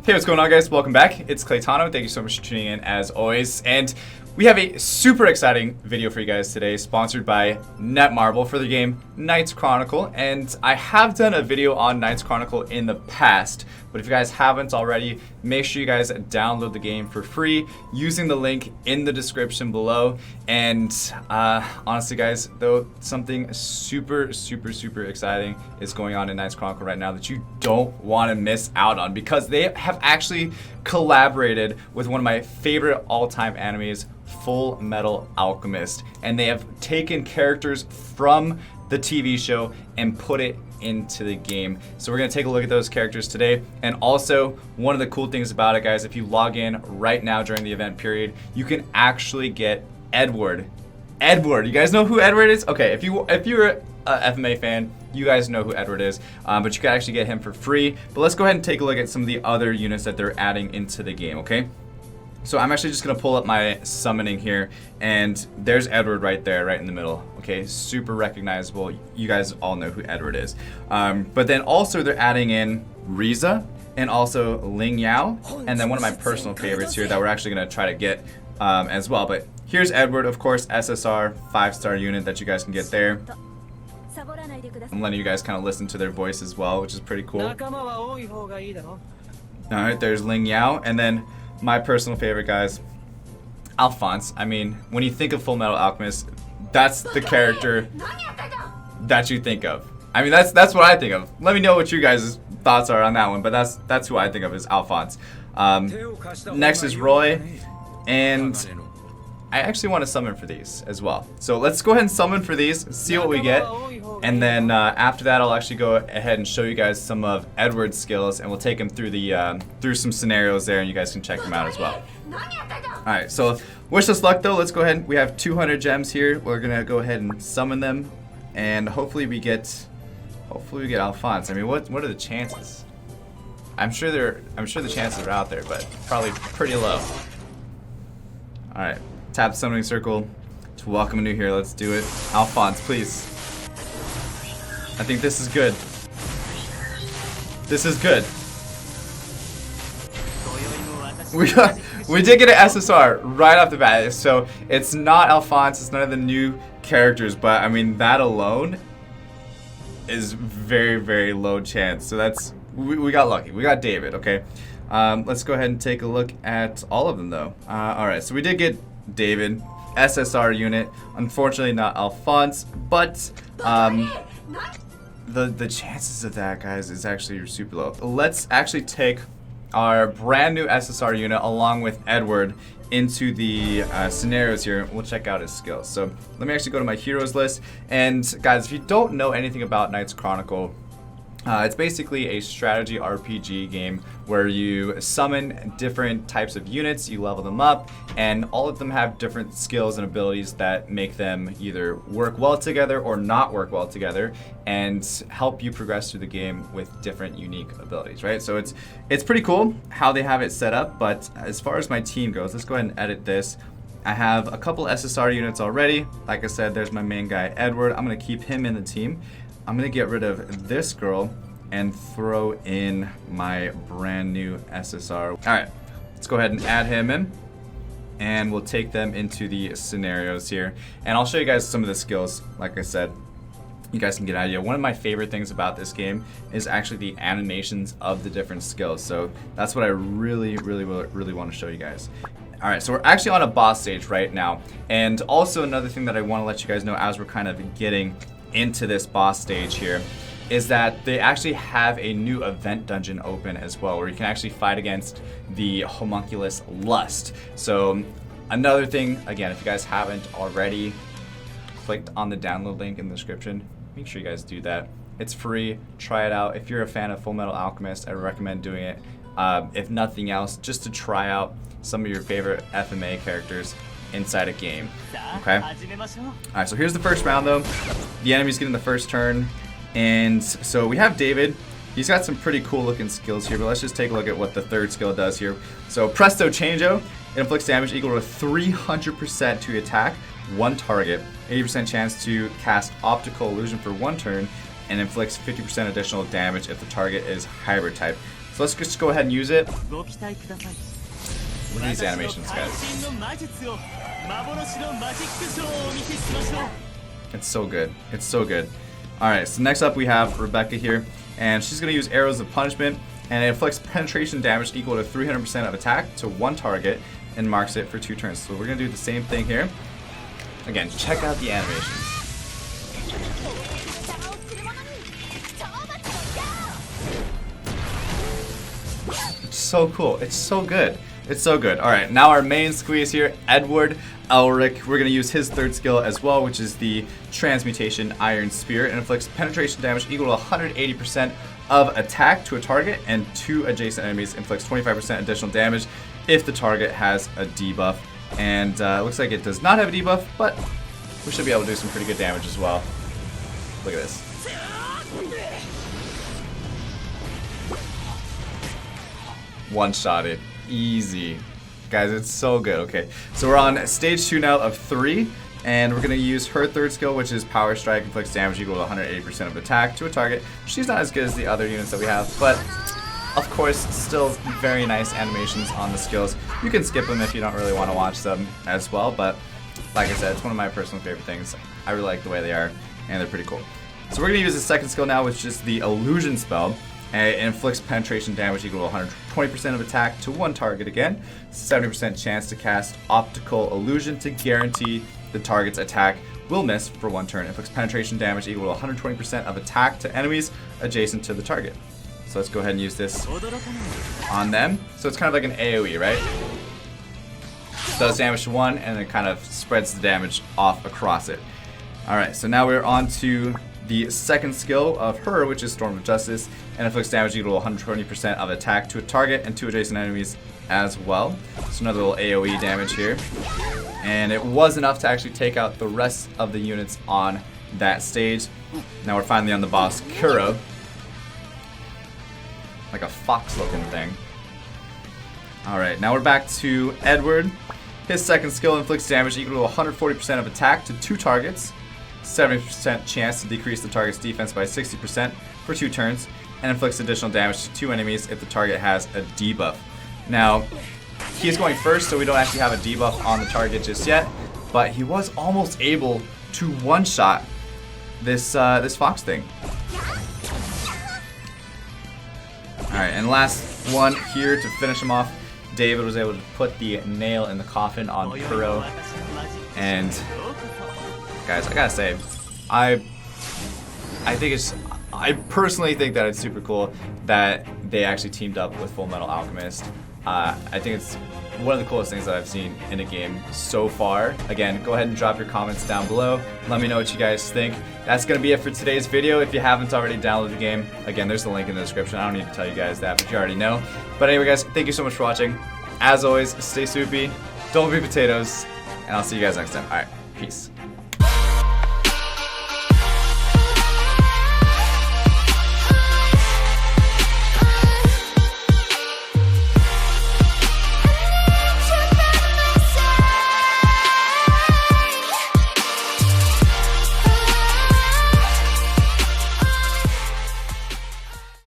Hey, what's going on, guys? Welcome back. It's Claytano. Thank you so much for tuning in as always. And we have a super exciting video for you guys today, sponsored by Netmarble for the game Knights Chronicle. And I have done a video on Knights Chronicle in the past, but if you guys haven't already, make sure you guys download the game for free using the link in the description below. And honestly, guys, though, something super exciting is going on in Knights Chronicle right now that you don't want to miss out on, because they have actually collaborated with one of my favorite all-time animes, Full Metal Alchemist, and they have taken characters from the TV show and put it into the game. So we're gonna take a look at those characters today. And also, one of the cool things about it, guys, if you log in right now during the event period, you can actually get Edward. You guys know who Edward is? Okay, if you're a FMA fan, you guys know who Edward is, but you can actually get him for free. But let's go ahead and take a look at some of the other units that they're adding into the game, okay? So I'm actually just gonna pull up my summoning here, and there's Edward right there, right in the middle. Okay, super recognizable. You guys all know who Edward is. But then also they're adding in Riza and also Ling Yao, and then one of my personal favorites here that we're actually gonna try to get as well. But here's Edward, of course, SSR 5-star unit that you guys can get there. I'm letting you guys kind of listen to their voice as well, which is pretty cool. Alright, there's Ling Yao, and then my personal favorite, guys, Alphonse. I mean, when you think of Full Metal Alchemist, that's the character that you think of. I mean, that's what I think of. Let me know what you guys' thoughts are on that one, but that's who I think of as Alphonse. Next is Roy, and I actually want to summon for these as well. So let's go ahead and summon for these, see what we get, and then after that, I'll actually go ahead and show you guys some of Edward's skills, and we'll take him through the through some scenarios there, and you guys can check them out as well. All right, so wish us luck though. Let's go ahead. We have 200 gems here. We're gonna go ahead and summon them, and hopefully we get Alphonse. I mean, what are the chances? I'm sure the chances are out there, but probably pretty low. All right. Tap summoning circle to welcome a new hero. Let's do it. Alphonse, please. I think this is good. This is good. We did get an SSR right off the bat. So it's not Alphonse, it's none of the new characters, but I mean, that alone is very low chance. So that's, we got lucky. We got David, okay? Let's go ahead and take a look at all of them though. Alright, so we did get David, SSR unit. Unfortunately not Alphonse, but the chances of that, guys, is actually super low. Let's actually take our brand new SSR unit along with Edward into the scenarios here. We'll check out his skills. So let me actually go to my heroes list. And guys, if you don't know anything about Knights Chronicle, it's basically a strategy RPG game where you summon different types of units, you level them up, and all of them have different skills and abilities that make them either work well together or not work well together, and help you progress through the game with different unique abilities, right? So it's pretty cool how they have it set up. But as far as my team goes, let's go ahead and edit this. I have a couple SSR units already. Like I said, there's my main guy, Edward. I'm gonna keep him in the team. I'm gonna get rid of this girl and throw in my brand new SSR. All right, let's go ahead and add him in, and we'll take them into the scenarios here. And I'll show you guys some of the skills. Like I said, you guys can get an idea. One of my favorite things about this game is actually the animations of the different skills. So that's what I really want to show you guys. All right, so we're actually on a boss stage right now. And also another thing that I want to let you guys know as we're kind of getting into this boss stage here is that they actually have a new event dungeon open as well, where you can actually fight against the homunculus Lust. So another thing, again, if you guys haven't already clicked on the download link in the description, make sure you guys do that. It's free, try it out. If you're a fan of Full Metal Alchemist, I recommend doing it. If nothing else, just to try out some of your favorite FMA characters inside a game. Okay? Alright, so here's the first round though. The enemy's getting the first turn. And so we have David. He's got some pretty cool looking skills here, but let's just take a look at what the third skill does here. So Presto Changeo, it inflicts damage equal to 300% to attack one target, 80% chance to cast Optical Illusion for one turn, and inflicts 50% additional damage if the target is hybrid type. So So let's just go ahead and use it. Look at these animations, guys. It's so good. It's so good. Alright, so next up we have Rebecca here, and she's going to use Arrows of Punishment, and it inflicts penetration damage equal to 300% of attack to one target and marks it for 2 turns. So we're going to do the same thing here. Again, check out the animations. It's so cool. It's so good. It's so good. Alright, now our main squeeze here, Edward Elric. We're going to use his 3rd skill as well, which is the Transmutation Iron Spear. It inflicts penetration damage equal to 180% of attack to a target, and 2 adjacent enemies. Inflicts 25% additional damage if the target has a debuff. And it looks like it does not have a debuff, but we should be able to do some pretty good damage as well. Look at this. One-shotted. Easy. Guys, it's so good. Okay, so we're on stage 2 now of 3, and we're going to use her 3rd skill, which is Power Strike. Inflicts damage equal to 180% of attack to a target. She's not as good as the other units that we have, but of course, still very nice animations on the skills. You can skip them if you don't really want to watch them as well, but like I said, it's one of my personal favorite things. I really like the way they are, and they're pretty cool. So we're going to use the 2nd skill now, which is the Illusion spell. It inflicts penetration damage equal to 120% of attack to one target again. 70% chance to cast Optical Illusion to guarantee the target's attack will miss for 1 turn. It inflicts penetration damage equal to 120% of attack to enemies adjacent to the target. So let's go ahead and use this on them. So it's kind of like an AoE, right? Does damage to 1 and then kind of spreads the damage off across it. Alright, so now we're on to the 2nd skill of her, which is Storm of Justice, and inflicts damage equal to 120% of attack to a target and 2 adjacent enemies as well. So another little AoE damage here. And it was enough to actually take out the rest of the units on that stage. Now we're finally on the boss, Kuro. Like a fox looking thing. Alright, now we're back to Edward. His 2nd skill inflicts damage equal to 140% of attack to 2 targets. 70% chance to decrease the target's defense by 60% for 2 turns, and inflicts additional damage to 2 enemies if the target has a debuff. Now, he's going first, so we don't actually have a debuff on the target just yet, but he was almost able to one-shot this fox thing. Alright, and last one here to finish him off. David was able to put the nail in the coffin on Kuro, and guys, I gotta say, I personally think that it's super cool that they actually teamed up with Full Metal Alchemist. I think it's one of the coolest things that I've seen in a game so far. Again, go ahead and drop your comments down below. Let me know what you guys think. That's going to be it for today's video. If you haven't already downloaded the game, again, there's the link in the description. I don't need to tell you guys that, but you already know. But anyway, guys, thank you so much for watching. As always, stay soupy, don't be potatoes, and I'll see you guys next time. Alright, peace.